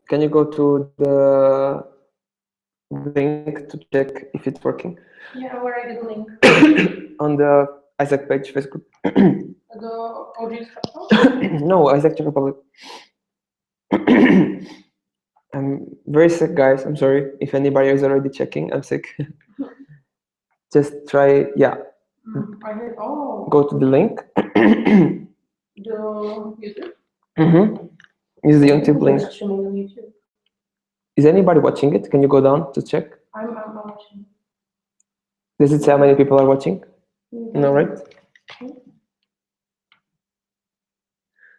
Can you go to the link to check if it's working? Yeah, where I did the link. On the Isaac page, Facebook. The oGCDP? No, Isaac Czech Republic. I'm very sick, guys. I'm sorry if anybody is already checking. I'm sick. Just try, yeah. I heard, oh, Go to the link. the YouTube? Use the YouTube link. Who's streaming on YouTube? Is anybody watching it? Can you go down to check? I'm watching. Does it say how many people are watching? No, right?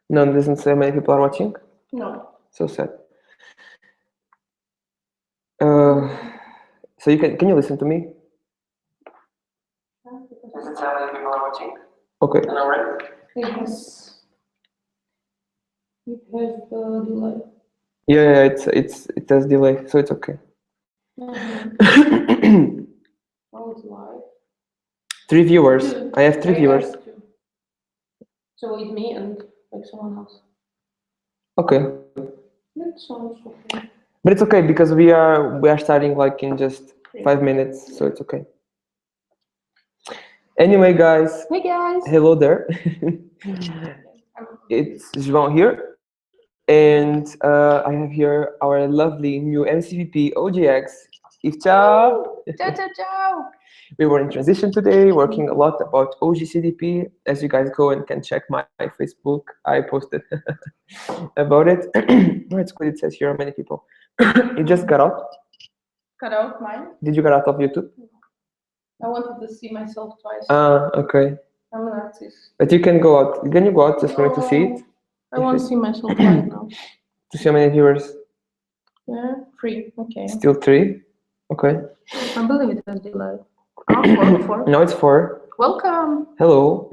No, it doesn't say how many people are watching. No. So sad. So you can you listen to me? Does it say how many people are watching? Okay. No, right? It has the delay. Yeah, it has delay, so it's okay. Oh, it's live. 3 viewers. I have 3 viewers. So it's me and like someone else. Okay. That sounds okay. But it's okay because we are starting like in just 5 minutes, so it's okay. Anyway, guys. Hey guys. Hello there. It's João here, and I have here our lovely new MCVP OGX. Ciao. Ciao, ciao, ciao. We were in transition today, working a lot about oGCDP. As you guys go and can check my Facebook, I posted about it. No, it's good. It says here how many people. You just got out? Cut out mine? Did you get out of YouTube? I wanted to see myself twice. Okay. I'm an artist. But you can go out. Can you go out just for me to see it? I want to see myself twice now. To see how many viewers? Yeah, 3. Okay. Still 3? Okay. I believe it has delay. Oh, 4. No, it's 4. Welcome. Hello.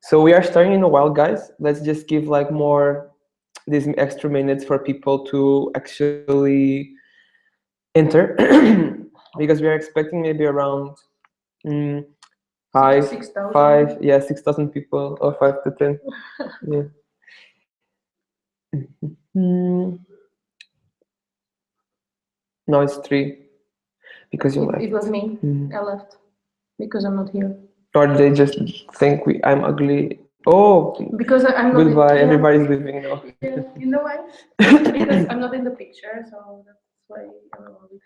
So we are starting in a while, guys. Let's just give like more these extra minutes for people to actually enter, because we are expecting maybe around 6,000 people, or 5 to 10. Yeah. No, it's 3 because you left. It was me. I left because I'm not here. Or they just think I'm ugly. Oh, because I'm not. Goodbye. Everybody's leaving now. Yeah, you know why? Because I'm not in the picture, so that's why I don't know this.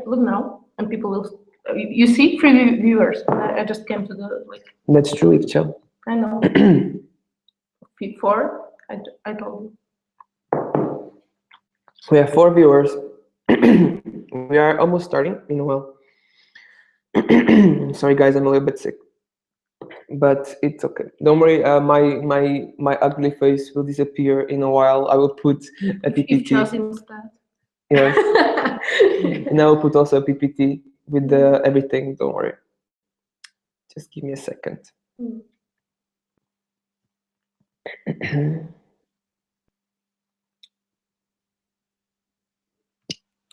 Look now, and people will. You see, 3 viewers. I just came to the like. That's true, Ivcha. I know. 4. I told you. We have 4 viewers. We are almost starting in a while. Sorry, guys, I'm a little bit sick, but it's okay. Don't worry. My ugly face will disappear in a while. I will put a PPT. Instead. Yes. And I will put also a PPT with everything. Don't worry. Just give me a second.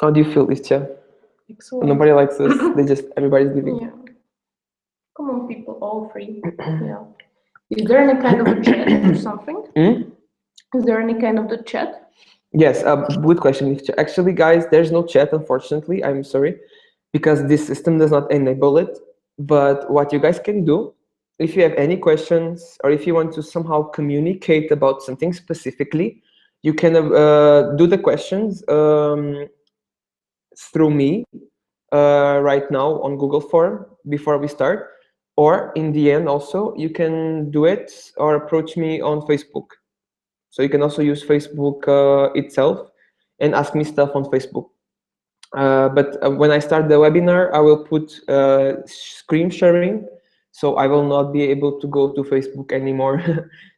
How do you feel, Ischa? Excellent. Nobody likes us. Everybody's leaving. Yeah. Come on, people, all 3. Yeah. Is there any kind of a chat or something? Is there any kind of the chat? Yes, good question. Actually, guys, there's no chat, unfortunately. I'm sorry, because this system does not enable it. But what you guys can do, if you have any questions, or if you want to somehow communicate about something specifically, you can do the questions through me right now on Google Form before we start, or in the end also you can do it or approach me on Facebook. So you can also use Facebook itself and ask me stuff on Facebook. But when I start the webinar, I will put screen sharing, so I will not be able to go to Facebook anymore.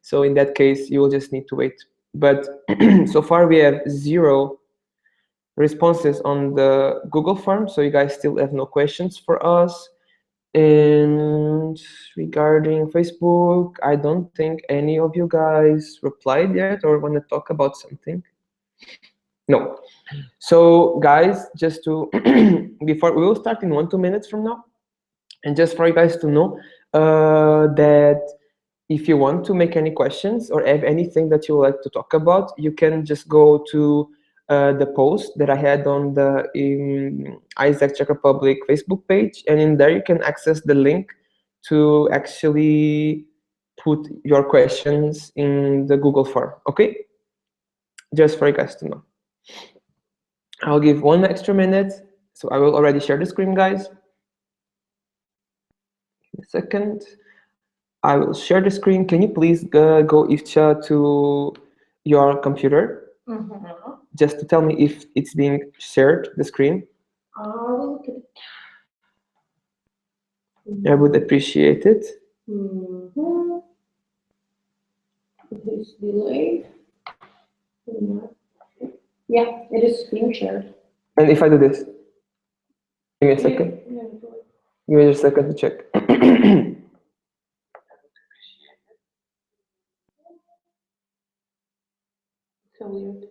So in that case, you will just need to wait. But so far we have 0 responses on the Google form, so you guys still have no questions for us. And regarding Facebook, I don't think any of you guys replied yet or want to talk about something. No. So guys, just to before we will start in 1-2 minutes from now, and just for you guys to know that if you want to make any questions or have anything that you would like to talk about, you can just go to the post that I had on the Isaac Czech Republic Facebook page, and in there you can access the link to actually put your questions in the Google form, okay? Just for you guys to know. I'll give 1 extra minute, so I will already share the screen, guys. Give me a second. I will share the screen. Can you please go, Ifcha, to your computer? Just to tell me if it's being shared, the screen. I would appreciate it. It is delayed. Yeah, it is being shared. And if I do this, give me a second. Give me just a second to check. So weird.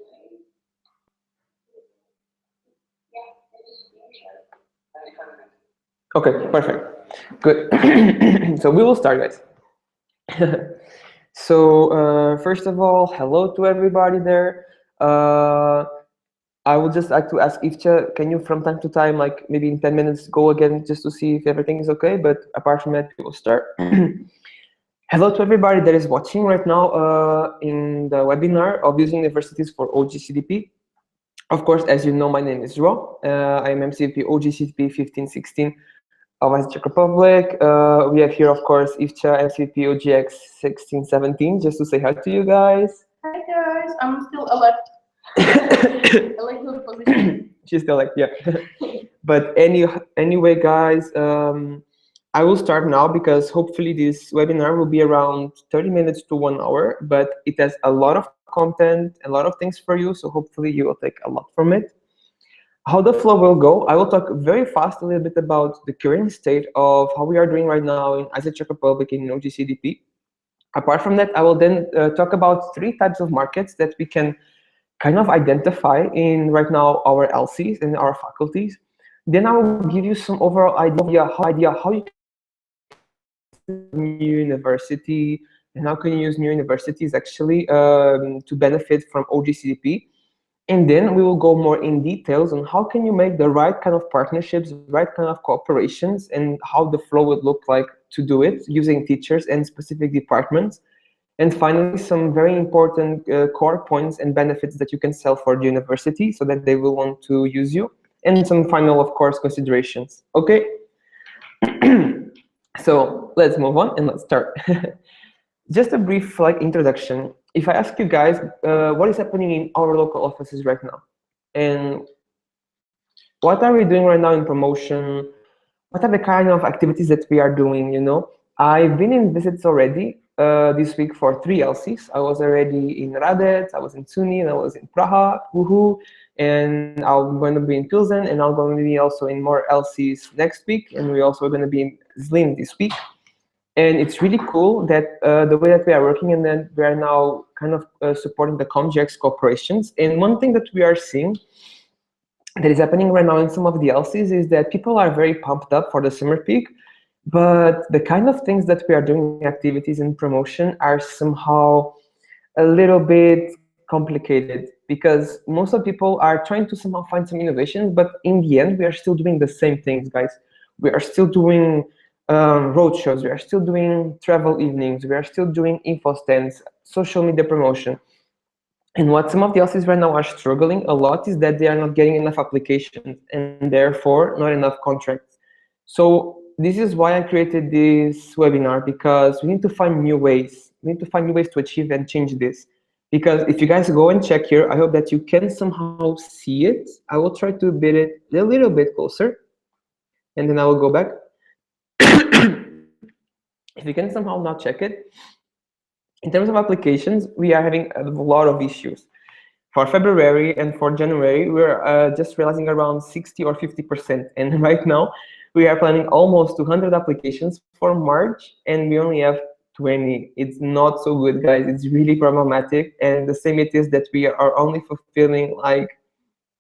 Okay, perfect. Good. So we will start, guys. So first of all, hello to everybody there. I would just like to ask Ifcha, can you from time to time, like maybe in 10 minutes, go again just to see if everything is okay? But apart from that, we will start. Hello to everybody that is watching right now in the webinar of using universities for oGCDP. Of course, as you know, my name is Ro. I am MCVP oGCDP 1516 of the Czech Republic. We have here, of course, Ifcha, MCVP OGX 1617, just to say hi to you guys. Hi guys, I'm still elect. Elect the position. She's still like, yeah. But anyway, guys, I will start now because hopefully this webinar will be around 30 minutes to 1 hour, but it has a lot of content, a lot of things for you, so hopefully you will take a lot from it. How the flow will go, I will talk very fast a little bit about the current state of how we are doing right now in Isaac Czech Republic in oGCDP. Apart from that, I will then talk about 3 types of markets that we can kind of identify in right now our LCs and our faculties. Then I will give you some overall idea how you can new university and how can you use new universities actually to benefit from oGCDP. And then we will go more in details on how can you make the right kind of partnerships, right kind of cooperations, and how the flow would look like to do it using teachers and specific departments. And finally, some very important core points and benefits that you can sell for the university so that they will want to use you. And some final, of course, considerations. Okay? So let's move on and let's start. Just a brief introduction. If I ask you guys, what is happening in our local offices right now? And what are we doing right now in promotion? What are the kind of activities that we are doing, you know? I've been in visits already this week for 3 LCs. I was already in Radec, I was in Suni, and I was in Praha, woohoo, and I'm going to be in Pilsen, and I'm going to be also in more LCs next week, and we're also going to be in Zlin this week. And it's really cool that the way that we are working, and then we are now kind of supporting the ComGX corporations. And one thing that we are seeing that is happening right now in some of the LCs is that people are very pumped up for the summer peak, but the kind of things that we are doing, activities and promotion, are somehow a little bit complicated because most of people are trying to somehow find some innovations, but in the end, we are still doing the same things, guys. We are still doing roadshows, we are still doing travel evenings, we are still doing info stands, social media promotion. And what some of the LCs right now are struggling a lot is that they are not getting enough applications and therefore not enough contracts. So this is why I created this webinar, because we need to find new ways. We need to find new ways to achieve and change this. Because if you guys go and check here, I hope that you can somehow see it. I will try to bid it a little bit closer, and then I will go back. If you can somehow not check it, in terms of applications, we are having a lot of issues. For February and for January, we're just realizing around 60 or 50%. And right now, we are planning almost 200 applications for March, and we only have 20. It's not so good, guys. It's really problematic. And the same it is that we are only fulfilling like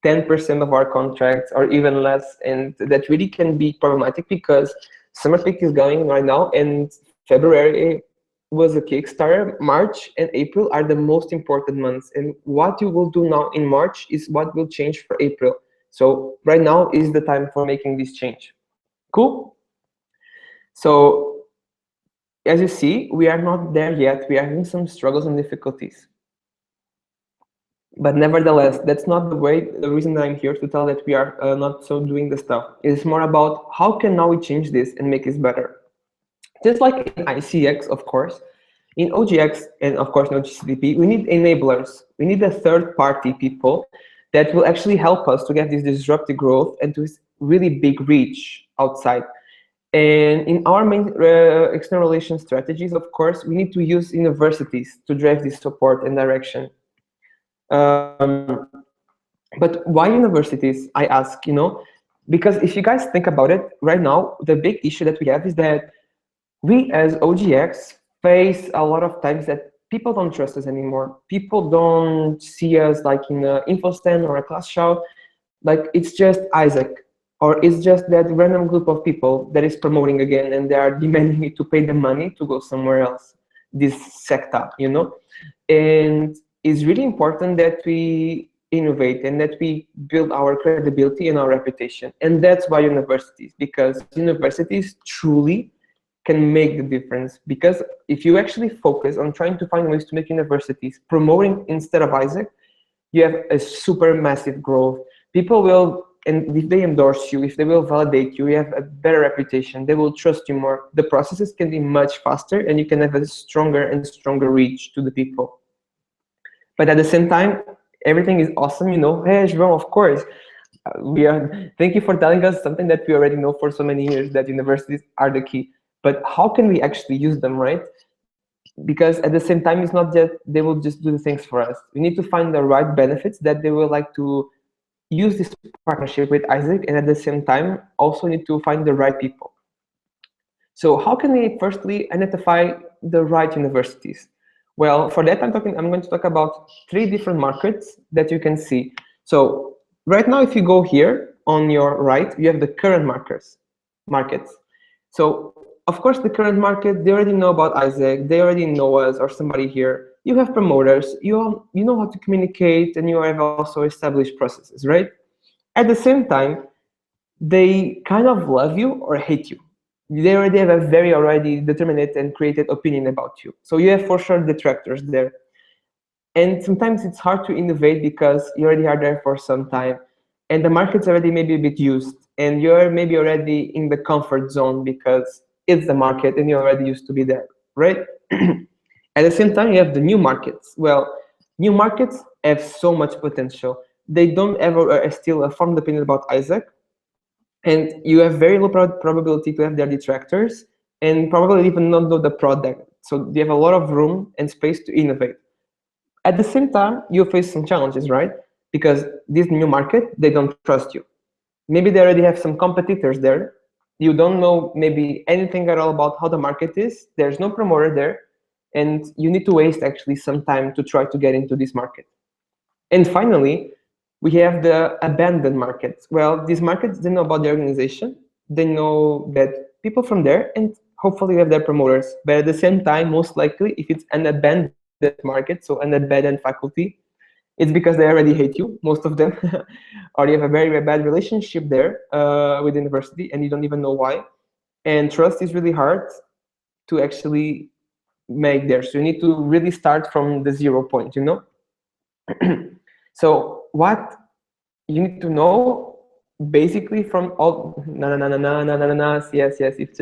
10% of our contracts or even less. And that really can be problematic because summer peak is going right now, and February was a Kickstarter, March and April are the most important months. And what you will do now in March is what will change for April. So right now is the time for making this change. Cool? So as you see, we are not there yet. We are having some struggles and difficulties. But nevertheless, that's not the reason that I'm here to tell that we are not so doing the stuff. It's more about how can now we change this and make this better. Just like in ICX, of course, in OGX and of course in oGCDP, we need enablers. We need a third-party people that will actually help us to get this disruptive growth and to really big reach outside. And in our main external relations strategies, of course, we need to use universities to drive this support and direction. But why universities, I ask, because if you guys think about it, right now, the big issue that we have is that we as OGX face a lot of times that people don't trust us anymore. People don't see us like in an info stand or a class show. Like it's just Isaac, or it's just that random group of people that is promoting again and they are demanding me to pay the money to go somewhere else, this sector, And it's really important that we innovate and that we build our credibility and our reputation. And that's why universities, because universities truly can make the difference. Because if you actually focus on trying to find ways to make universities promoting instead of Isaac, you have a super massive growth. People will, and if they endorse you, if they will validate you, you have a better reputation, they will trust you more. The processes can be much faster and you can have a stronger and stronger reach to the people. But at the same time, everything is awesome, Hey, João, of course. Thank you for telling us something that we already know for so many years, that universities are the key. But how can we actually use them, right? Because at the same time, it's not that they will just do the things for us. We need to find the right benefits that they will like to use this partnership with Isaac, and at the same time, also need to find the right people. So how can we firstly identify the right universities? Well, for that, I'm going to talk about 3 different markets that you can see. So right now, if you go here on your right, you have the current markets. So of course, the current market, they already know about Isaac, they already know us or somebody here. You have promoters, you know how to communicate, and you have also established processes, right? At the same time, they kind of love you or hate you. They already have a very already determined and created opinion about you. So you have for sure detractors there. And sometimes it's hard to innovate because you already are there for some time. And the market's already maybe a bit used. And you're maybe already in the comfort zone because it's the market and you're already used to be there, right? At the same time, you have the new markets. Well, new markets have so much potential. They don't ever still a formed opinion about Isaac. And you have very low probability to have their detractors and probably even not know the product. So they have a lot of room and space to innovate. At the same time, you face some challenges, right? Because this new market, they don't trust you. Maybe they already have some competitors there. You don't know maybe anything at all about how the market is. There's no promoter there. And you need to waste actually some time to try to get into this market. And finally, we have the abandoned markets. Well, these markets, they know about the organization. They know that people from there, and hopefully have their promoters. But at the same time, most likely, if it's an abandoned market, so an abandoned faculty, it's because they already hate you, most of them, or you have a very, very bad relationship there with the university, and you don't even know why. And trust is really hard to actually make there. So you need to really start from the 0 point, So what you need to know, basically, from all yes, it's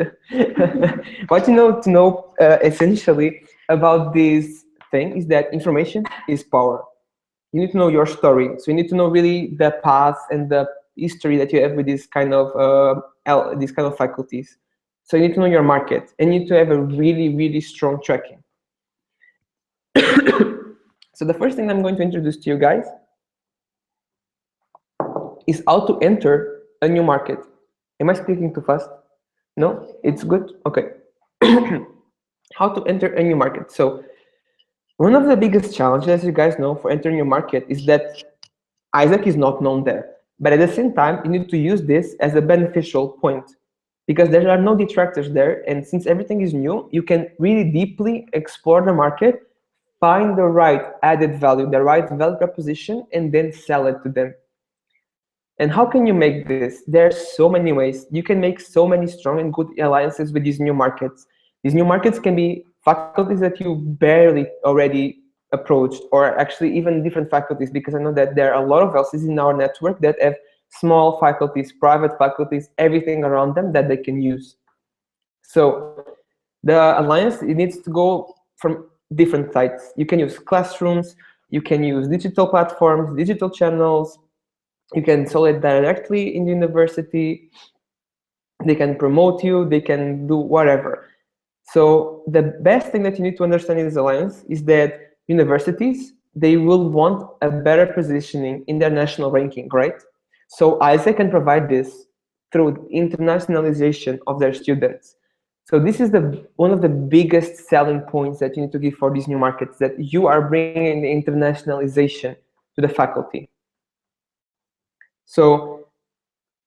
what you know to know essentially about this thing is that information is power. You need to know your story. So you need to know really the path and the history that you have with these kind of faculties. So you need to know your market, and you need to have a really, really strong tracking. So the first thing I'm going to introduce to you guys is how to enter a new market. Am I speaking too fast? No? It's good? Okay. How to enter a new market. So one of the biggest challenges, as you guys know, for entering your market is that Isaac is not known there. But at the same time, you need to use this as a beneficial point. because there are no detractors there. And since everything is new, you can really deeply explore the market, find the right added value, the right value proposition, and then sell it to them. And how can you make this? There's so many ways. You can make so many strong and good alliances with these new markets. These new markets can be faculties that you barely already approached, or actually even different faculties, because I know that there are a lot of LCs in our network that have small faculties, private faculties, everything around them that they can use. So the alliance, it needs to go from different sites. You can use classrooms, you can use digital platforms, digital channels, you can sell it directly in the university, they can promote you, they can do whatever. So the best thing that you need to understand in this alliance is that universities, they will want a better positioning in their national ranking, right? So ISAC can provide this through internationalization of their students. So this is one of the biggest selling points that you need to give for these new markets, that you are bringing the internationalization to the faculty. So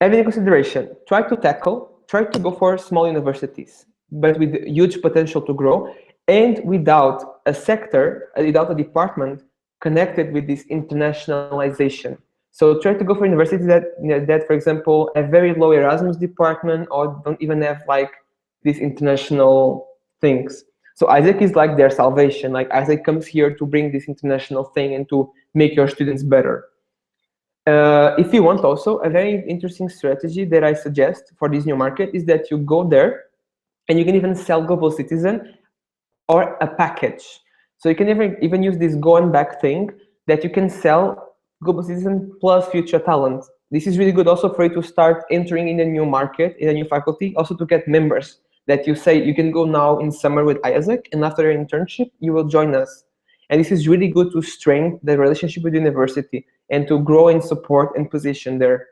having in consideration, try to go for small universities, but with huge potential to grow, and without a sector, without a department connected with this internationalization. So try to go for universities that, for example, have very low Erasmus department, or don't even have like these international things. So Isaac is like their salvation. Like Isaac comes here to bring this international thing and to make your students better. If you want also, a very interesting strategy that I suggest for this new market is that you go there and you can even sell Global Citizen or a package. So you can even use this go and back thing that you can sell Global Citizen plus future talent. This is really good also for you to start entering in a new market, in a new faculty, also to get members that you say you can go now in summer with Isaac, and after your internship, you will join us. And this is really good to strengthen the relationship with the university and to grow in support and position there.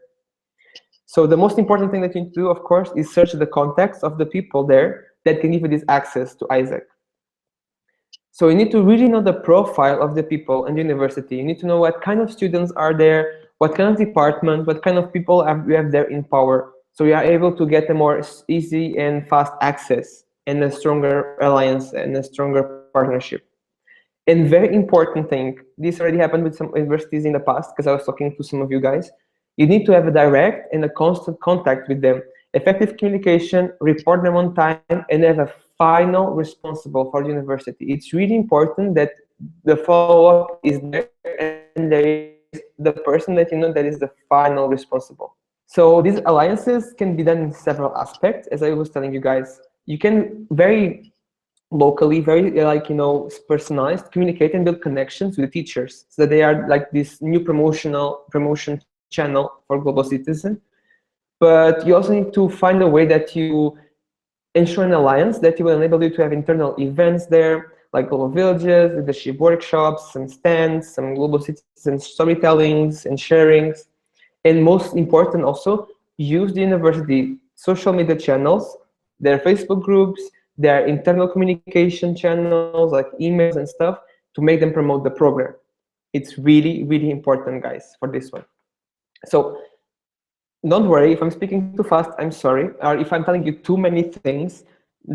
So the most important thing that you need to do, of course, is search the contacts of the people there that can give you this access to Isaac. So you need to really know the profile of the people in the university. You need to know what kind of students are there, what kind of department, what kind of people you have there in power. So you are able to get a more easy and fast access and a stronger alliance and a stronger partnership. And very important thing, this already happened with some universities in the past, because I was talking to some of you guys. You need to have a direct and a constant contact with them. Effective communication, report them on time, and have a final responsible for the university. It's really important that the follow-up is there, and there is the person that you know that is the final responsible. So these alliances can be done in several aspects, as I was telling you guys. You can very locally, very personalized, communicate and build connections with the teachers, so that they are like this new promotion channel for Global Citizen. But you also need to find a way that you ensure an alliance that will enable you to have internal events there, like global villages, leadership workshops, some stands, some Global Citizen storytellings and sharings. And most important also, use the university social media channels, their Facebook groups, their internal communication channels like emails and stuff, to make them promote the program. It's really, really important, guys, for this one. So don't worry, if I'm speaking too fast, I'm sorry. Or if I'm telling you too many things,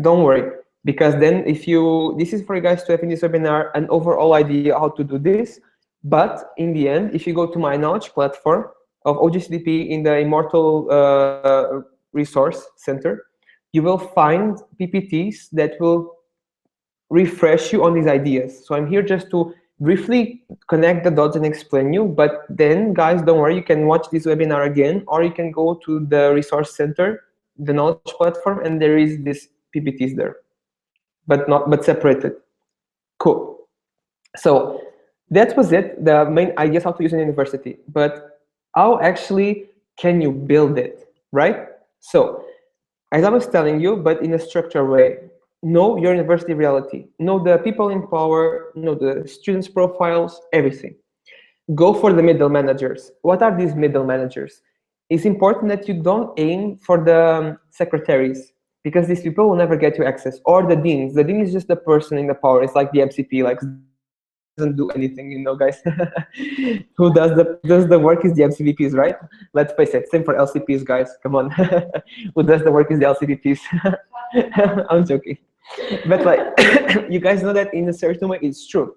don't worry. Because then this is for you guys to have in this webinar an overall idea how to do this. But in the end, if you go to my knowledge platform of oGCDP in the Immortal Resource Center, you will find PPTs that will refresh you on these ideas. So I'm here just to briefly connect the dots and explain you, but then guys, don't worry, you can watch this webinar again, or you can go to the resource center, the knowledge platform, and there is this PPTs there, but separated. Cool. So that was it, the main ideas how to use in university. But how actually can you build it, right? So as I was telling you, but in a structured way, know your university reality, know the people in power, know the students' profiles, everything. Go for the middle managers. What are these middle managers? It's important that you don't aim for the secretaries, because these people will never get you access, or the deans. The dean is just the person in the power. It's like the MCP, like Zach. doesn't do anything, guys. Who does the work is the MCVPs, right? Let's face it. Same for LCPs, guys. Come on. Who does the work is the LCDPs. I'm joking. But like, you guys know that in a certain way it's true.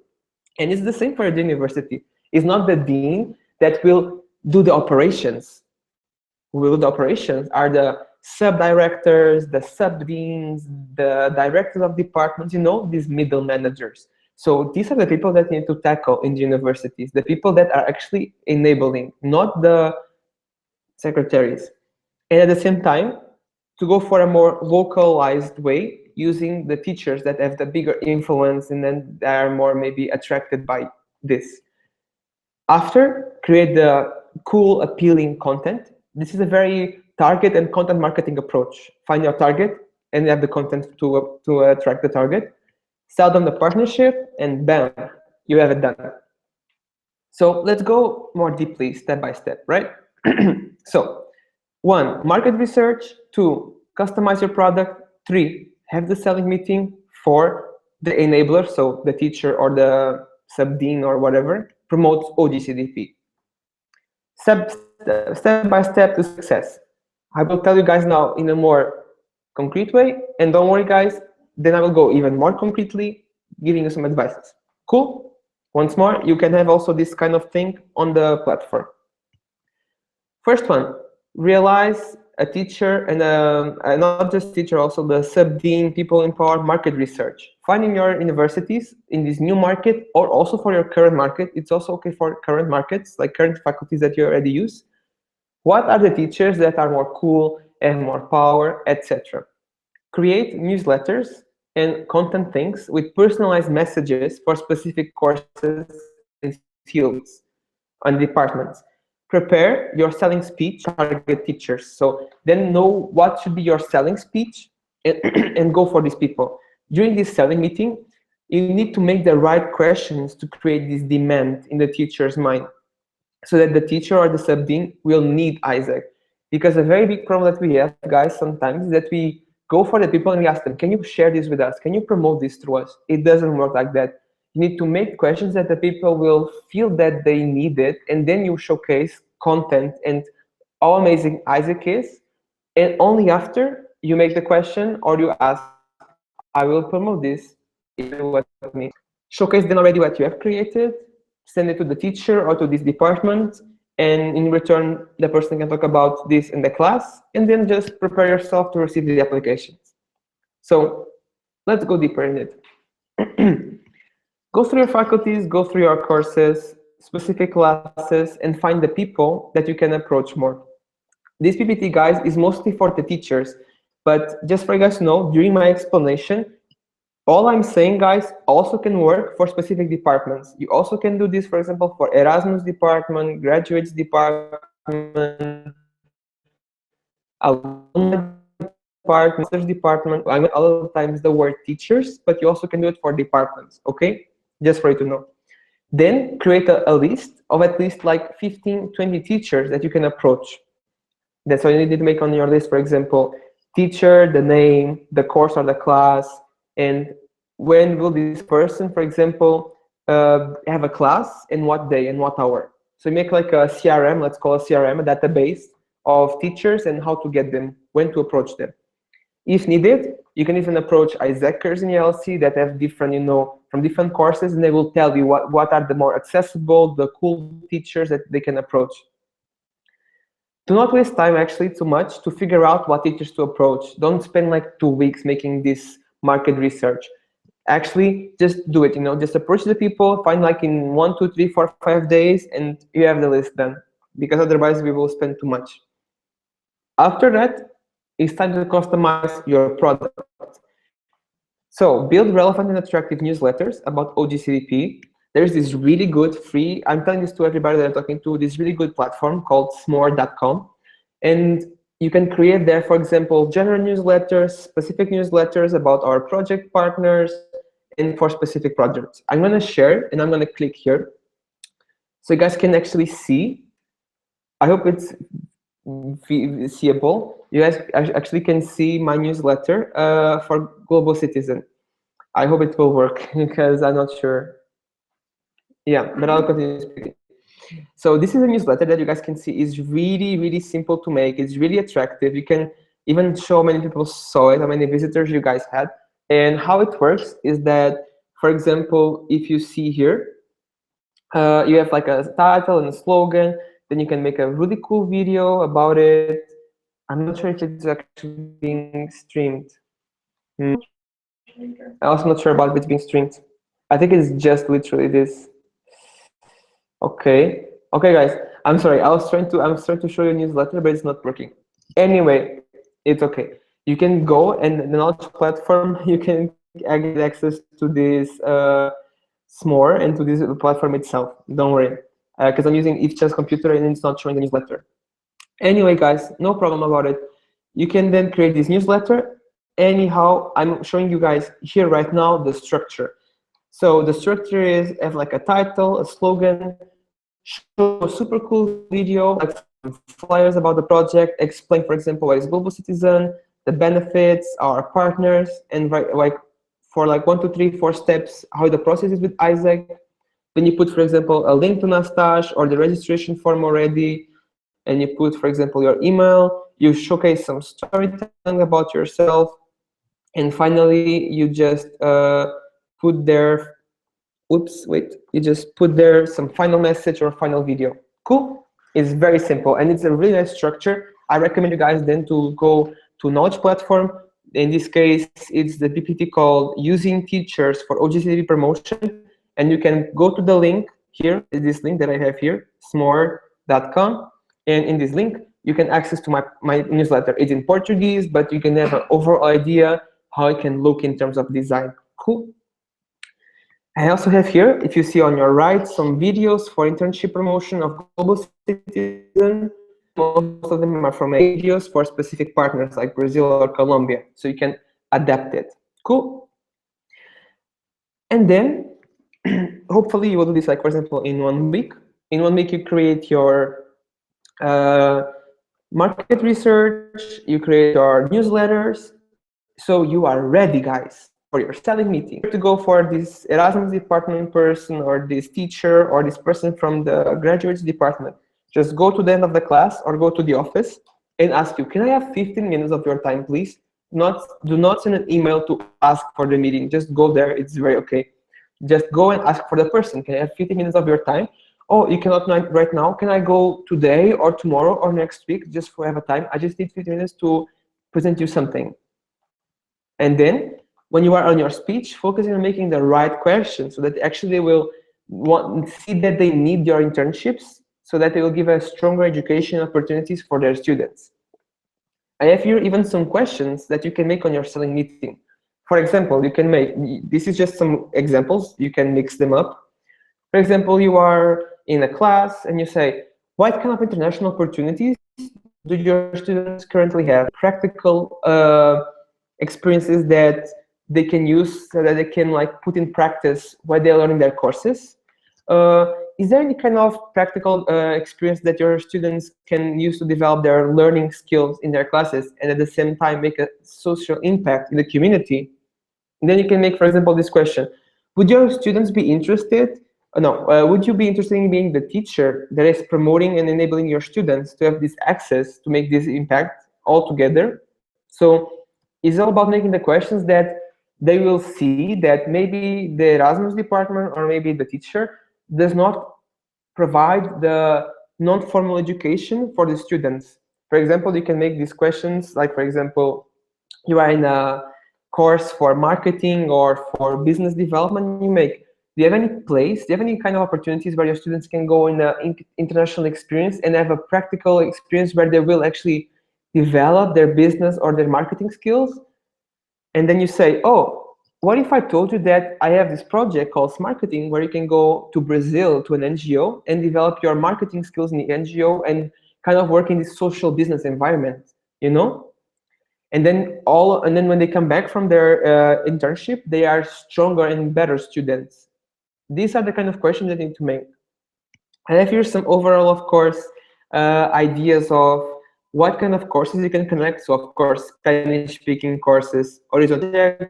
And it's the same for the university. It's not the dean that will do the operations. Who will do the operations are the sub-directors, the sub-deans, the directors of departments, these middle managers. So these are the people that you need to tackle in the universities, the people that are actually enabling, not the secretaries. And at the same time, to go for a more localized way, using the teachers that have the bigger influence and then they are more maybe attracted by this. After, create the cool, appealing content. This is a very target and content marketing approach. Find your target and you have the content to attract the target. Sell them the partnership and bam, you have it done. So let's go more deeply, step by step, right? So 1, market research. 2, customize your product. 3, have the selling meeting. 4, the enabler, so the teacher or the sub-dean or whatever, promotes oGCDP. Step by step to success. I will tell you guys now in a more concrete way, and don't worry guys, then I will go even more concretely, giving you some advices. Cool? Once more, you can have also this kind of thing on the platform. First one, realize a teacher and not just teacher, also the sub-dean, people in power, market research. Finding your universities in this new market, or also for your current market. It's also okay for current markets, like current faculties that you already use. What are the teachers that are more cool and more power, etc. Create newsletters and content things with personalized messages for specific courses and fields and departments. Prepare your selling speech, target teachers. So then know what should be your selling speech and go for these people. During this selling meeting, you need to make the right questions to create this demand in the teacher's mind so that the teacher or the sub-dean will need Isaac. Because a very big problem that we have, guys, sometimes is that we go for the people and we ask them, can you share this with us? Can you promote this through us? It doesn't work like that. You need to make questions that the people will feel that they need it, and then you showcase content and how amazing Isaac is. And only after you make the question or you ask, I will promote this if you do what it means. Showcase then already what you have created, send it to the teacher or to this department, and in return, the person can talk about this in the class, and then just prepare yourself to receive the applications. So let's go deeper in it. Go through your faculties, go through your courses, specific classes, and find the people that you can approach more. This PPT, guys, is mostly for the teachers, but just for you guys to know, during my explanation, all I'm saying, guys, also can work for specific departments. You also can do this, for example, for Erasmus department, graduates department, alumni department, master's department. I mean, all of the times the word teachers, but you also can do it for departments, okay? Just for you to know. Then create a list of at least like 15, 20 teachers that you can approach. That's what you need to make on your list, for example, teacher, the name, the course or the class, and when will this person, for example, have a class, and what day and what hour. So you make like a CRM, let's call a CRM, a database of teachers and how to get them, when to approach them. If needed, you can even approach Isaacers in ELC that have different, from different courses, and they will tell you what are the more accessible, the cool teachers that they can approach. Do not waste time actually too much to figure out what teachers to approach. Don't spend like 2 weeks making this market research. Actually, just do it, just approach the people, find like in 1, 2, 3, 4, 5 days, and you have the list done, because otherwise we will spend too much. After that, it's time to customize your product. So build relevant and attractive newsletters about oGCDP. There's this really good free, I'm telling this to everybody that I'm talking to, this really good platform called smore.com. And you can create there, for example, general newsletters, specific newsletters about our project partners, and for specific projects. I'm going to share, and I'm going to click here. So you guys can actually see. I hope it's seeable. You guys actually can see my newsletter for Global Citizen. I hope it will work, because I'm not sure. Yeah, but I'll continue speaking. So this is a newsletter that you guys can see is really, really simple to make. It's really attractive. You can even show how many people saw it, how many visitors you guys had. And how it works is that, for example, if you see here, you have like a title and a slogan, then you can make a really cool video about it. I'm not sure if it's actually being streamed. I'm also not sure about if it's being streamed. I think it's just literally this. Okay. Okay, guys. I'm sorry. I was trying to show you a newsletter, but it's not working. Anyway, it's okay. You can go and the knowledge platform. You can get access to this S'more and to this platform itself. Don't worry, because I'm using if chess computer and it's not showing the newsletter. Anyway, guys, no problem about it. You can then create this newsletter. Anyhow, I'm showing you guys here right now the structure. So the structure is have like a title, a slogan, show a super cool video, like some flyers about the project, explain, for example, what is Global Citizen, the benefits, our partners, and like for like 1, 2, 3, 4 steps, how the process is with Isaac. Then you put, for example, a link to Nastash or the registration form already, and you put, for example, your email. You showcase some storytelling about yourself, and finally, you just put there oops, wait, you just put there some final message or final video. Cool. It's very simple and it's a really nice structure. I recommend you guys then to go to Knowledge Platform. In this case, it's the PPT called Using Teachers for oGCDP Promotion. And you can go to the link here, this link that I have here, smore.com. And in this link, you can access to my newsletter. It's in Portuguese, but you can have an overall idea how it can look in terms of design. Cool. I also have here, if you see on your right, some videos for internship promotion of Global Citizen. Most of them are from videos for specific partners like Brazil or Colombia, so you can adapt it. Cool. And then, hopefully you will do this, like, for example, in 1 week. In 1 week, you create your market research, you create your newsletters, so you are ready, guys, for your selling meeting. To go for this Erasmus department person or this teacher or this person from the graduates department. Just go to the end of the class or go to the office and ask you, can I have 15 minutes of your time, please? Do not send an email to ask for the meeting. Just go there. It's very okay. Just go and ask for the person. Can I have 15 minutes of your time? Oh, you cannot right now. Can I go today or tomorrow or next week just for have a time? I just need 15 minutes to present you something. And then when you are on your speech, focusing on making the right questions so that actually they will see that they need your internships so that they will give a stronger education opportunities for their students. I have here even some questions that you can make on your selling meeting. For example, you can make, this is just some examples, you can mix them up. For example, you are in a class and you say, what kind of international opportunities do your students currently have? Practical experiences that they can use so that they can like put in practice while they're learning their courses. Is there any kind of practical experience that your students can use to develop their learning skills in their classes and at the same time make a social impact in the community? And then you can make, for example, this question: would your students be interested? Would you be interested in being the teacher that is promoting and enabling your students to have this access to make this impact all together? So it's all about making the questions that they will see that maybe the Erasmus department or maybe the teacher does not provide the non-formal education for the students. For example, you can make these questions like, for example, you are in a course for marketing or for business development, you make, do you have any place, do you have any kind of opportunities where your students can go in an international experience and have a practical experience where they will actually develop their business or their marketing skills? And then you say, oh, what if I told you that I have this project called Marketing where you can go to Brazil to an NGO and develop your marketing skills in the NGO and kind of work in this social business environment, you know? And then when they come back from their internship, they are stronger and better students. These are the kind of questions that you need to make. I have here some overall, of course, ideas of what kind of courses you can connect. So, of course, Spanish-speaking courses, horizontal,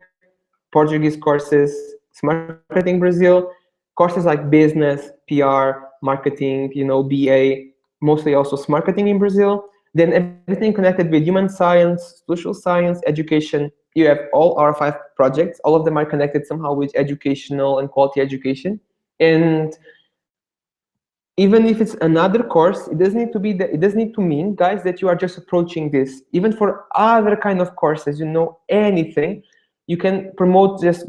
Portuguese courses, Smart Marketing Brazil. Courses like business, PR, marketing, BA, mostly also marketing in Brazil. Then everything connected with human science, social science, education. You have all our 5 projects. All of them are connected somehow with educational and quality education. And even if it's another course, it doesn't need to be it doesn't need to mean, guys, that you are just approaching this. Even for other kind of courses, anything, you can promote just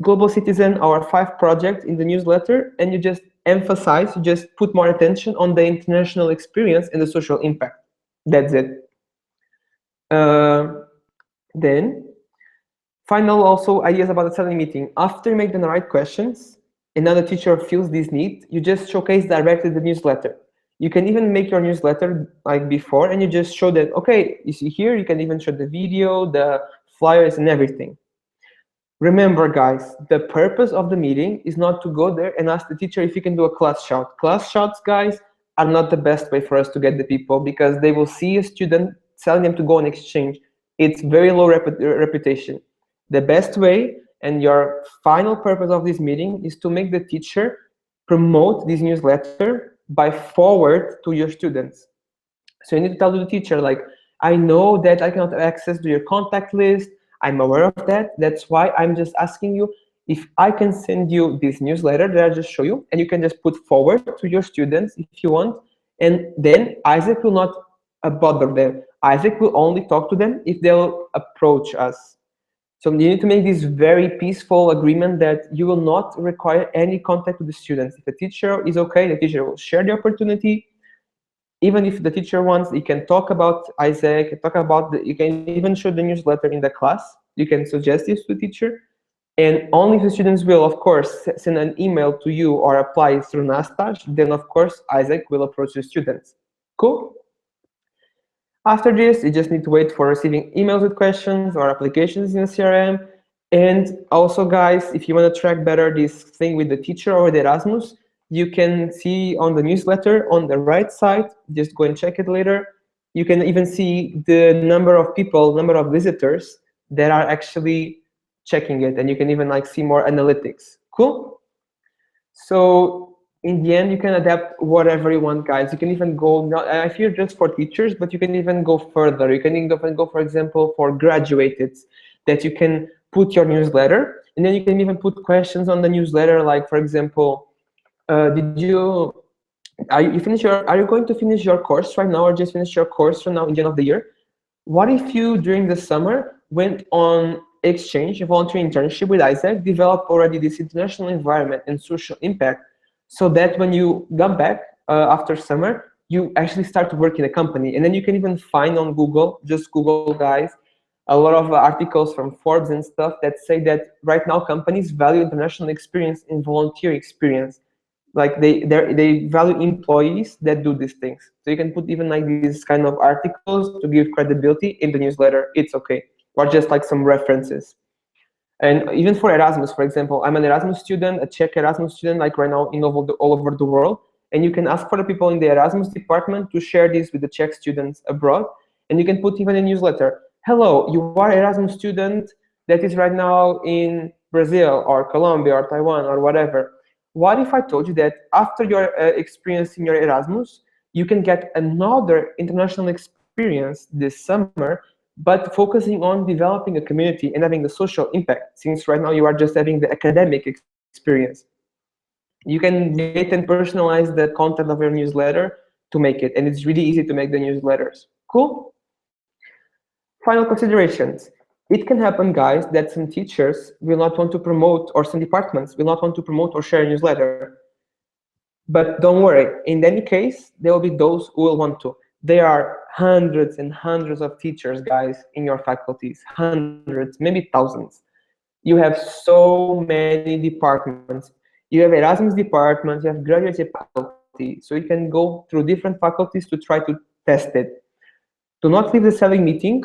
Global Citizen, our 5 projects in the newsletter, and you just you just put more attention on the international experience and the social impact. That's it. Then, final also ideas about the selling meeting. After you make the right questions, another teacher feels this need, you just showcase directly the newsletter. You can even make your newsletter like before, and you just show that, okay, you see here, you can even show the video, the flyers, and everything. Remember, guys, the purpose of the meeting is not to go there and ask the teacher if you can do a class shout. Class shouts, guys, are not the best way for us to get the people, because they will see a student telling them to go on exchange. It's very low reputation. The best way and your final purpose of this meeting is to make the teacher promote this newsletter by forward to your students. So you need to tell the teacher, like, I know that I cannot have access to your contact list. I'm aware of that. That's why I'm just asking you if I can send you this newsletter that I just show you, and you can just put forward to your students if you want. And then Isaac will not bother them. Isaac will only talk to them if they'll approach us. So you need to make this very peaceful agreement that you will not require any contact with the students. If the teacher is okay, the teacher will share the opportunity. Even if the teacher wants, you can talk about Isaac, you can even show the newsletter in the class. You can suggest this to the teacher. And only if the students will, of course, send an email to you or apply through Nastash, then of course, Isaac will approach the students. Cool? After this, you just need to wait for receiving emails with questions or applications in the CRM. And also, guys, if you want to track better this thing with the teacher or the Erasmus, you can see on the newsletter on the right side, just go and check it later. You can even see the number of people, number of visitors that are actually checking it. And you can even see more analytics. Cool? So in the end, you can adapt whatever you want, guys. You can even go, I feel just for teachers, but you can even go further. You can even go, for example, for graduates, that you can put your newsletter, and then you can even put questions on the newsletter, like, for example, are you going to finish your course right now, or just finish your course right now in the end of the year? What if you, during the summer, went on exchange, a voluntary internship with Isaac, developed already this international environment and social impact, so that when you come back after summer, you actually start to work in a company. And then you can even find on Google, just Google, guys, a lot of articles from Forbes and stuff that say that right now companies value international experience and volunteer experience. Like they value employees that do these things. So you can put even these kind of articles to give credibility in the newsletter. It's okay, or just some references. And even for Erasmus, for example, I'm an Erasmus student, a Czech Erasmus student, right now all over the world. And you can ask for the people in the Erasmus department to share this with the Czech students abroad. And you can put even a newsletter. Hello, you are an Erasmus student that is right now in Brazil or Colombia or Taiwan or whatever. What if I told you that after your experience in your Erasmus, you can get another international experience this summer, but focusing on developing a community and having the social impact, since right now you are just having the academic experience. You can get and personalize the content of your newsletter to make it, and it's really easy to make the newsletters. Cool? Final considerations. It can happen, guys, that some teachers will not want to promote, or some departments will not want to promote or share a newsletter. But don't worry, in any case, there will be those who will want to. There are hundreds and hundreds of teachers, guys, in your faculties, hundreds, maybe thousands. You have so many departments. You have Erasmus departments, you have graduate faculty, so you can go through different faculties to try to test it. Do not leave the selling meeting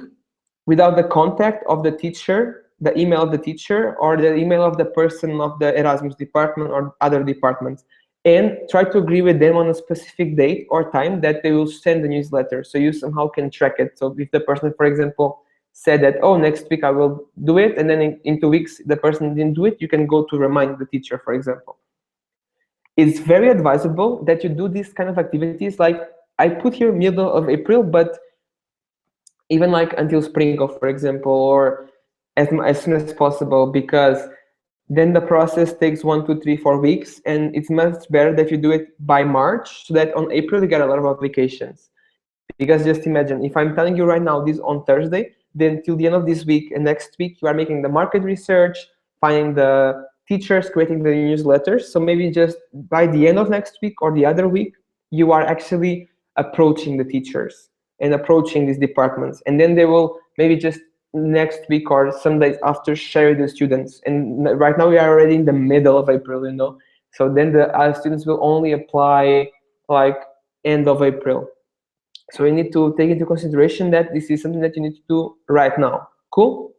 without the contact of the teacher, the email of the teacher, or the email of the person of the Erasmus department or other departments. And try to agree with them on a specific date or time that they will send the newsletter, so you somehow can track it. So if the person, for example, said that, oh, next week I will do it, and then in 2 weeks the person didn't do it, you can go to remind the teacher, for example. it's very advisable that you do these kind of activities. Like I put here middle of April, but even like until spring, for example, or as soon as possible, because then the process takes 1, 2, 3, 4 weeks, and it's much better that you do it by March, so that on April you get a lot of applications. Because just imagine, if I'm telling you right now this on Thursday, then till the end of this week and next week you are making the market research, finding the teachers, creating the newsletters. So maybe just by the end of next week or the other week, you are actually approaching the teachers and approaching these departments, and then they will maybe just next week or some days after share the students. And right now we are already in the middle of April, so then the students will only apply like end of April. So you need to take into consideration that this is something that you need to do right now. Cool.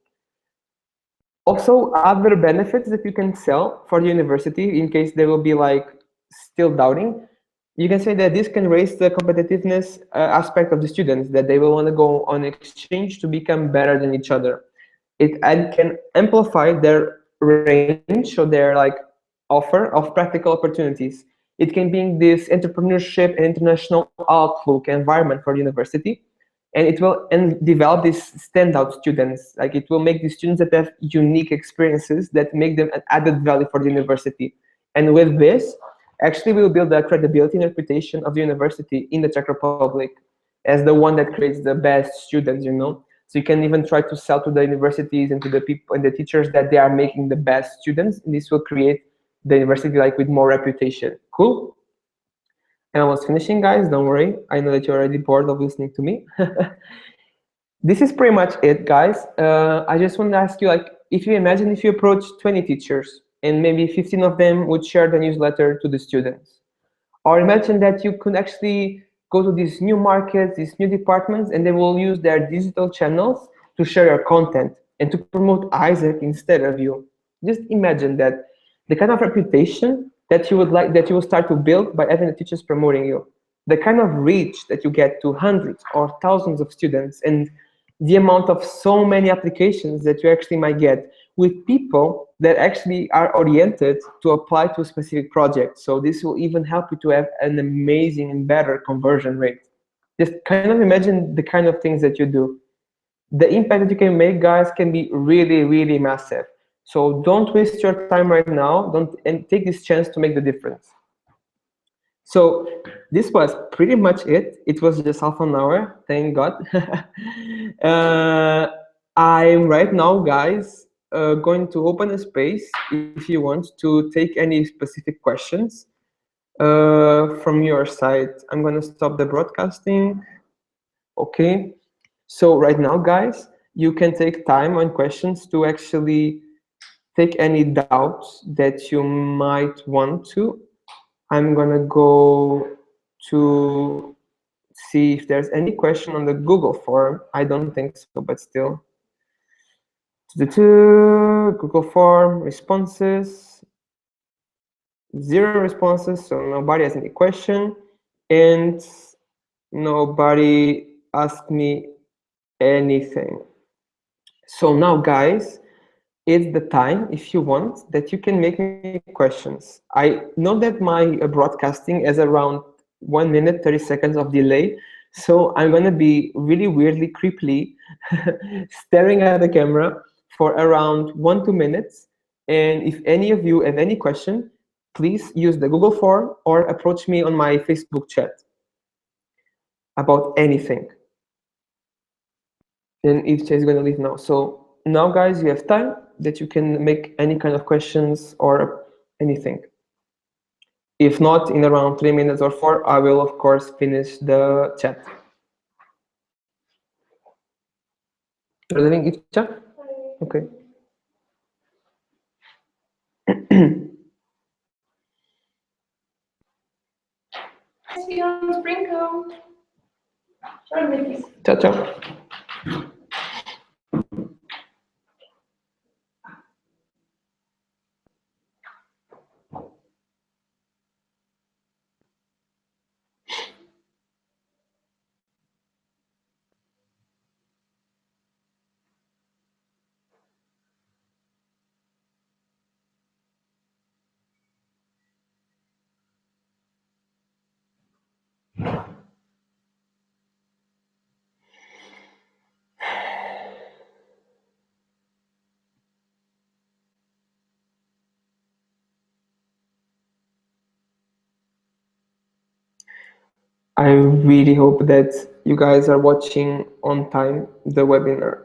Also, other benefits that you can sell for the university, in case they will be like still doubting, you can say that this can raise the competitiveness aspect of the students, that they will want to go on exchange to become better than each other. It can amplify their range, or their like offer of practical opportunities. It can bring this entrepreneurship and international outlook environment for the university, and it will develop these standout students. Like it will make these students that have unique experiences that make them an added value for the university. And with this, actually, we will build the credibility and reputation of the university in the Czech Republic as the one that creates the best students. So you can even try to sell to the universities and to the people and the teachers that they are making the best students, and this will create the university like with more reputation. Cool. And I was finishing, guys. Don't worry. I know that you're already bored of listening to me. This is pretty much it, guys. I just want to ask you, like, if you imagine if you approach 20 teachers and maybe 15 of them would share the newsletter to the students, or imagine that you could actually go to these new markets, these new departments, and they will use their digital channels to share your content and to promote Isaac instead of you. Just imagine that, the kind of reputation that you would like, that you will start to build by having the teachers promoting you, the kind of reach that you get to hundreds or thousands of students, and the amount of so many applications that you actually might get with people that actually are oriented to apply to a specific project. So this will even help you to have an amazing and better conversion rate. Just kind of imagine the kind of things that you do. The impact that you can make, guys, can be really, really massive. So don't waste your time right now. Don't, and take this chance to make the difference. So this was pretty much it. It was just half an hour, thank God. I'm right now, guys, going to open a space if you want to take any specific questions from your side. I'm going to stop the broadcasting. Okay. So right now, guys, you can take time on questions to actually take any doubts that you might want to. I'm gonna go to see if there's any question on the Google form. I don't think so, but still. Google form responses. 0 responses, so nobody has any question, and nobody asked me anything. So now, guys, it's the time, if you want, that you can make me questions. I know that my broadcasting has around 1 minute 30 seconds of delay, so I'm gonna be really weirdly creepily staring at the camera for around 1-2 minutes. And if any of you have any question, please use the Google form or approach me on my Facebook chat about anything. And Eve is going to leave now. So now, guys, you have time that you can make any kind of questions or anything. If not, in around 3 minutes or 4, I will, of course, finish the chat. You're leaving, Ivcha? Okay. See you on Sprinkle. Ciao, ciao. I really hope that you guys are watching on time the webinar.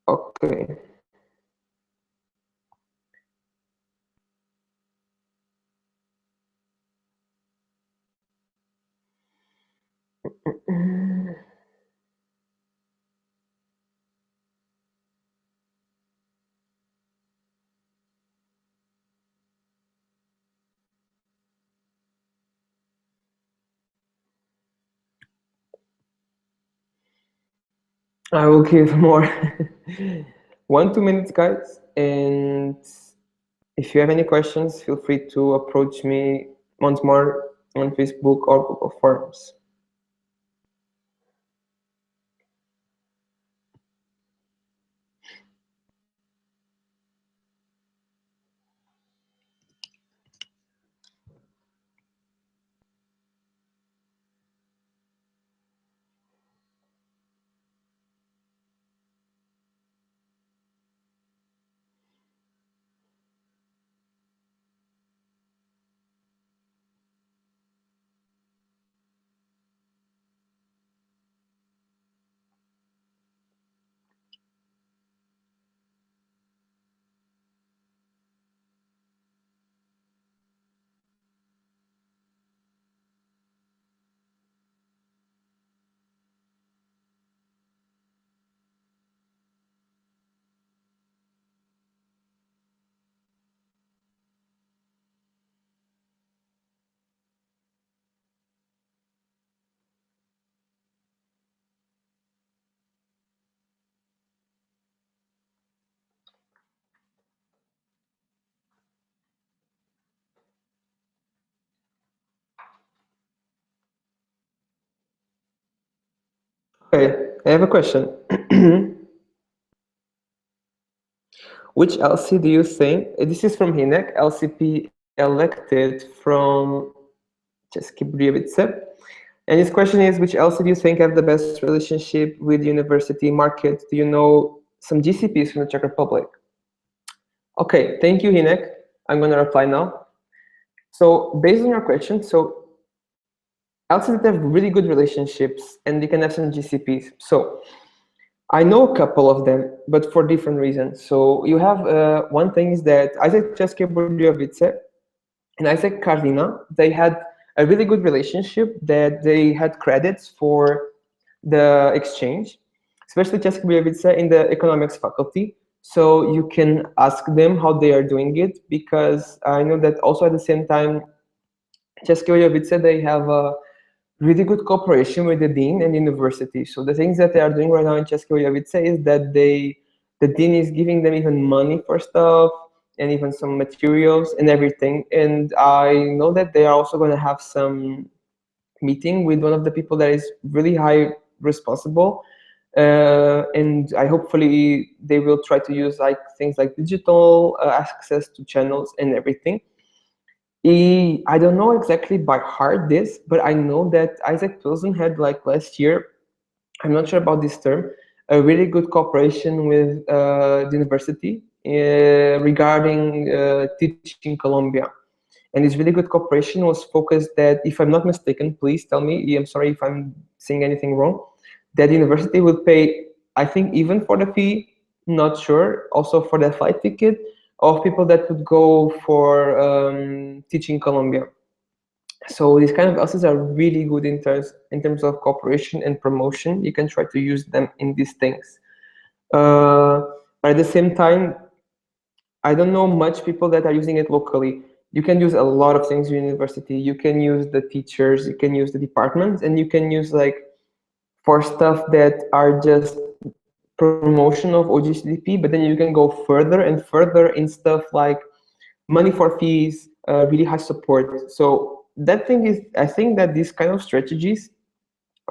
Okay. I will give more 1 2 minutes, guys. And if you have any questions, feel free to approach me once more on Facebook or Google Forms. Okay, I have a question. Which LC do you think, this is from Hinek, LCP elected from České Budějovice. And his question is, which LC do you think have the best relationship with university market? Do you know some GCPs from the Czech Republic? Okay, thank you, Hinek. I'm going to reply now. So based on your question, so LCs that have really good relationships and they can have some GCPs. So I know a couple of them, but for different reasons. So you have one thing is that Isaac České Budějovice and Isaac Cardina, they had a really good relationship that they had credits for the exchange, especially České Budějovice in the economics faculty. So you can ask them how they are doing it, because I know that also at the same time, České Budějovice, they have a really good cooperation with the dean and university. So the things that they are doing right now in České Budějovice is that the dean is giving them even money for stuff and even some materials and everything. And I know that they are also going to have some meeting with one of the people that is really high responsible. And I hopefully they will try to use like things like digital access to channels and everything. I don't know exactly by heart this, but I know that Isaac Pilsen had like last year, I'm not sure about this term, a really good cooperation with the university regarding teaching Colombia. And this really good cooperation was focused that, if I'm not mistaken, please tell me, I'm sorry if I'm saying anything wrong, that the university would pay, I think, even for the fee, not sure, also for the flight ticket of people that would go for teaching Colombia. So these kind of LCs are really good in terms of cooperation and promotion. You can try to use them in these things. But at the same time, I don't know much people that are using it locally. You can use a lot of things in university. You can use the teachers, you can use the departments, and you can use like for stuff that are just promotion of oGCDP, but then you can go further and further in stuff like money for fees, really high support. So that thing is, I think that these kind of strategies,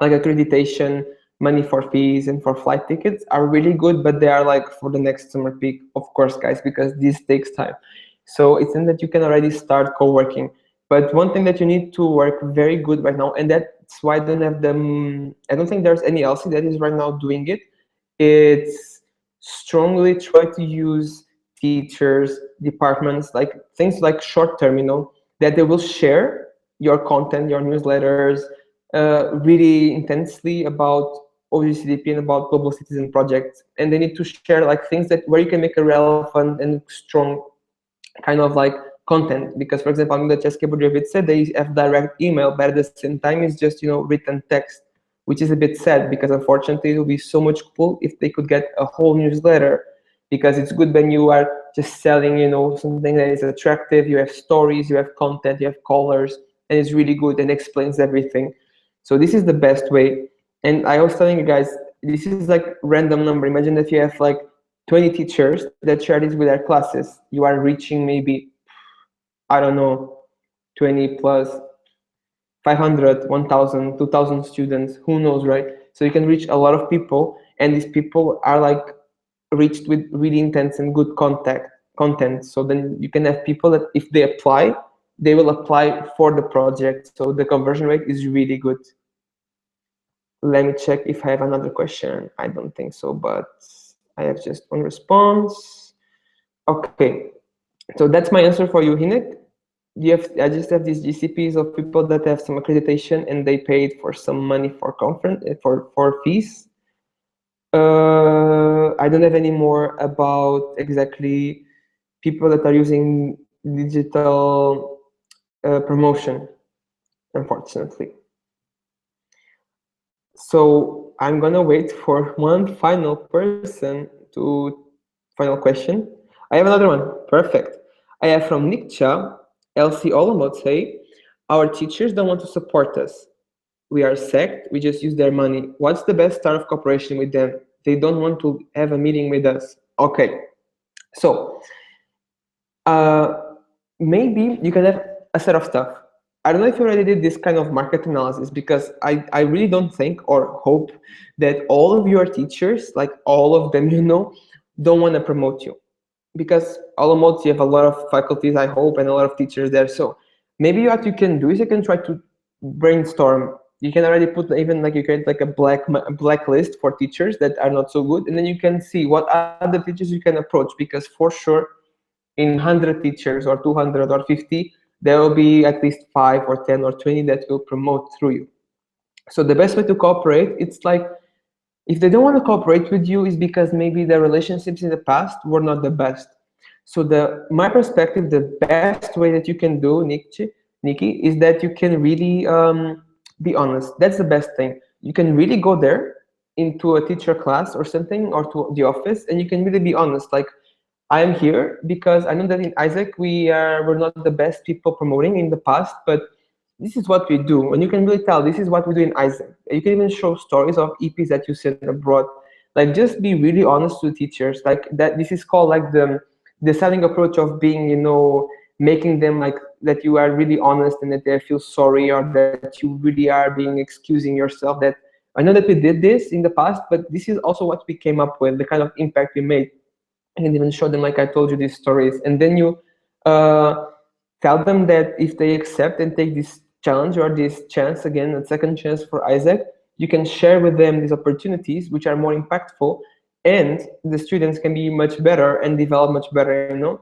like accreditation, money for fees, and for flight tickets are really good, but they are like for the next summer peak, of course, guys, because this takes time. So it's in that you can already start co-working. But one thing that you need to work very good right now, and that's why I don't have them, I don't think there's any LC that is right now doing it. It's strongly try to use teachers, departments, like things like short term, that they will share your content, your newsletters, really intensely about oGCDP and about global citizen projects, and they need to share like things that where you can make a relevant and strong kind of like content. Because for example, I'm the České Budějovice said they have direct email, but at the same time it's just written text, which is a bit sad, because unfortunately it would be so much cool if they could get a whole newsletter, because it's good when you are just selling something that is attractive, you have stories, you have content, you have colors, and it's really good and explains everything. So this is the best way. And I was telling you guys, this is like random number. Imagine if you have like 20 teachers that share this with their classes, you are reaching maybe, I don't know, 20 plus 500, 1000, 2000 students, who knows, right? So you can reach a lot of people, and these people are like reached with really intense and good content. So then you can have people that if they apply, they will apply for the project. So the conversion rate is really good. Let me check if I have another question. I don't think so, but I have just one response. Okay, so that's my answer for you, Hinek. I just have these GCPs of people that have some accreditation and they paid for some money for conference for fees. I don't have any more about exactly people that are using digital promotion, unfortunately. So I'm gonna wait for one final person to final question. I have another one. Perfect. I have from Nikcha, LC Olomot say, our teachers don't want to support us. We are sect, we just use their money. What's the best start of cooperation with them? They don't want to have a meeting with us. Okay. So maybe you can have a set of stuff. I don't know if you already did this kind of market analysis, because I really don't think or hope that all of your teachers, like all of them, don't want to promote you. Because almost you have a lot of faculties, I hope, and a lot of teachers there. So maybe what you can do is you can try to brainstorm. You can already put even like you create like a blacklist for teachers that are not so good, and then you can see what other teachers you can approach. Because for sure, in 100 teachers or 200 or 50, there will be at least 5 or 10 or 20 that will promote through you. So the best way to cooperate, it's like, if they don't want to cooperate with you, is because maybe the relationships in the past were not the best. So my perspective, the best way that you can do, Nikki, is that you can really be honest. That's the best thing. You can really go there into a teacher class or something, or to the office, and you can really be honest. Like, I am here because I know that in Isaac we're not the best people promoting in the past, but this is what we do, and you can really tell this is what we do in Isaac. You can even show stories of EPs that you sent abroad. Like, just be really honest to teachers. Like that, this is called like the selling approach of being, making them like that you are really honest and that they feel sorry, or that you really are being excusing yourself. That I know that we did this in the past, but this is also what we came up with, the kind of impact we made. And even show them, like I told you, these stories, and then you tell them that if they accept and take this challenge or this chance, again a second chance for Isaac, you can share with them these opportunities which are more impactful, and the students can be much better and develop much better.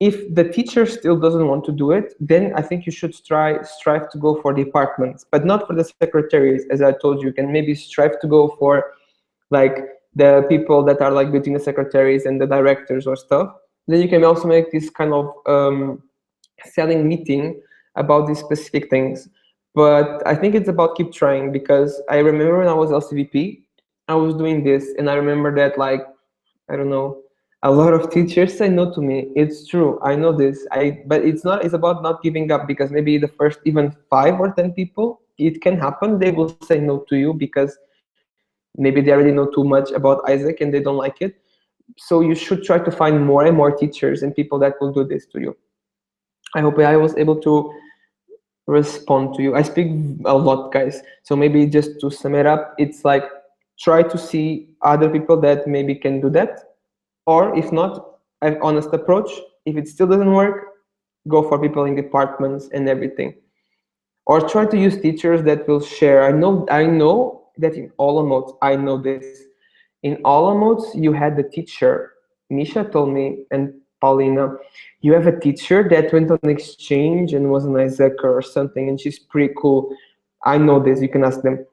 If the teacher still doesn't want to do it, then I think you should strive to go for departments, but not for the secretaries. As I told you, you can maybe strive to go for like the people that are like between the secretaries and the directors or stuff. Then you can also make this kind of selling meeting about these specific things. But I think it's about keep trying, because I remember when I was LCVP, I was doing this, and I remember that, like, I don't know, a lot of teachers say no to me. It's true, I know this. But it's about not giving up, because maybe the first even 5 or 10 people, it can happen, they will say no to you because maybe they already know too much about Isaac and they don't like it. So you should try to find more and more teachers and people that will do this to you. I hope I was able to respond to you. I speak a lot, guys. So maybe just to sum it up, it's like, try to see other people that maybe can do that. Or if not, have honest approach. If it still doesn't work, go for people in departments and everything. Or try to use teachers that will share. I know that in Olomouc, I know this. In Olomouc, you had the teacher, Misha told me, and Paulina, you have a teacher that went on exchange and was an Isaac or something, and she's pretty cool. I know this, you can ask them.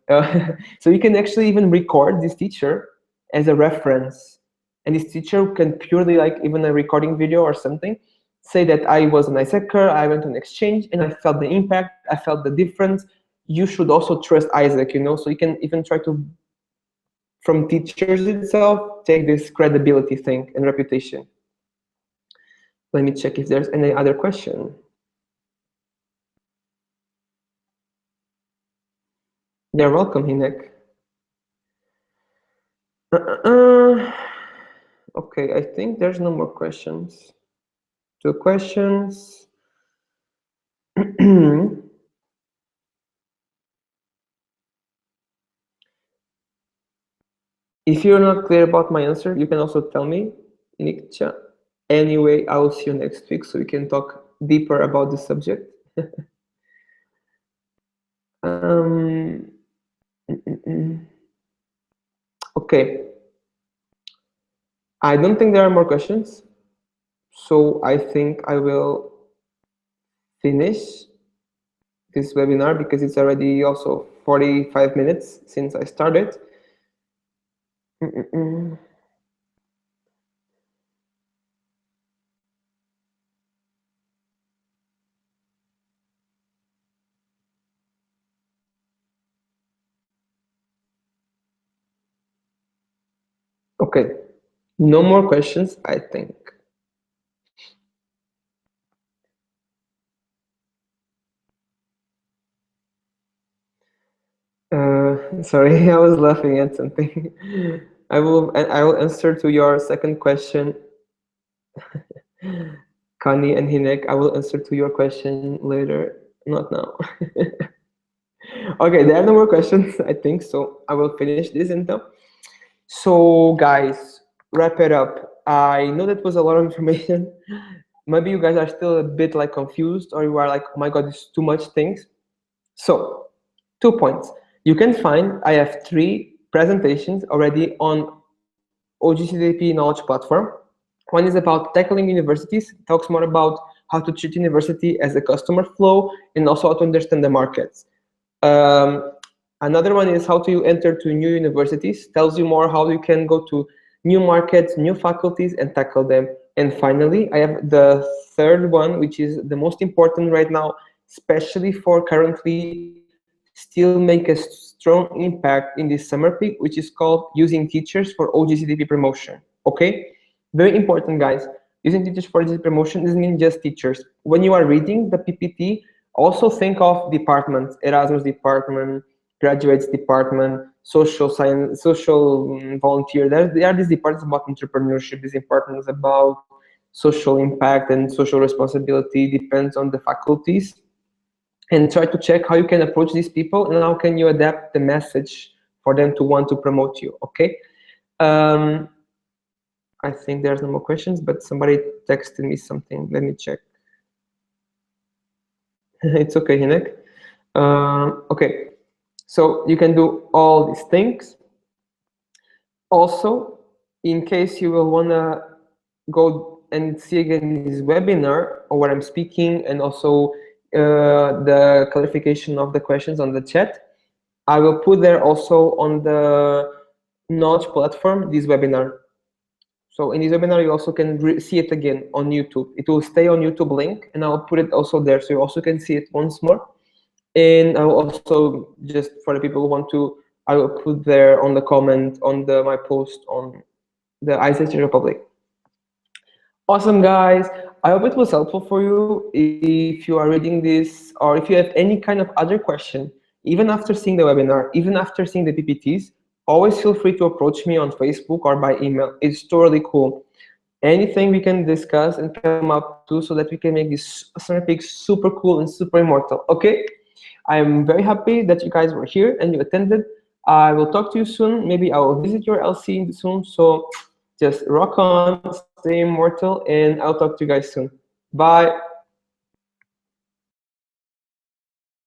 So you can actually even record this teacher as a reference. And this teacher can purely, like even a recording video or something, say that I was an Isaacer, I went on exchange and I felt the impact, I felt the difference. You should also trust Isaac, so you can even try to, from teachers itself, take this credibility thing and reputation. Let me check if there's any other question. You're welcome, Hinek. Okay, I think there's no more questions. 2 questions. If you're not clear about my answer, you can also tell me, Nikcha. Anyway, I will see you next week so we can talk deeper about the subject. Okay. I don't think there are more questions. So I think I will finish this webinar because it's already also 45 minutes since I started. Okay, no more questions, I think. Sorry, I was laughing at something. I will answer to your second question. Kani and Hinek, I will answer to your question later, not now. Okay, there are no more questions, I think, so I will finish this intro. So guys, wrap it up. I know that was a lot of information. Maybe you guys are still a bit like confused, or you are like, oh my god, it's too much things. So 2 points. You can find, I have 3 presentations already on oGCDP knowledge platform. One is about tackling universities, talks more about how to treat university as a customer flow and also how to understand the markets. Another one is how to enter to new universities, tells you more how you can go to new markets, new faculties, and tackle them. And finally, I have the third one, which is the most important right now, especially for currently still make a strong impact in this summer peak, which is called using teachers for oGCDP promotion. Okay, very important, guys. Using teachers for oGCDP promotion doesn't mean just teachers. When you are reading the PPT, also think of departments: Erasmus department, graduates department, social science, social volunteer. There are these departments about entrepreneurship, these departments about social impact and social responsibility. Depends on the faculties. And try to check how you can approach these people and how can you adapt the message for them to want to promote you. Okay. I think there's no more questions, but somebody texted me something. Let me check. It's okay, Hinek. Okay, so you can do all these things. Also, in case you will wanna go and see again this webinar or what I'm speaking, and also the clarification of the questions on the chat, I will put there also on the knowledge platform this webinar. So in this webinar, you also can see it again on YouTube. It will stay on YouTube link, and I'll put it also there, so you also can see it once more. And I will also, just for the people who want to, I will put there on the comment on my post on the ICT Republic. Awesome, guys. I hope it was helpful for you. If you are reading this, or if you have any kind of other question, even after seeing the webinar, even after seeing the PPTs, always feel free to approach me on Facebook or by email. It's totally cool. Anything we can discuss and come up to so that we can make this summer peak super cool and super immortal. Okay? I'm very happy that you guys were here and you attended. I will talk to you soon. Maybe I will visit your LC soon. So just rock on, stay immortal, and I'll talk to you guys soon. Bye.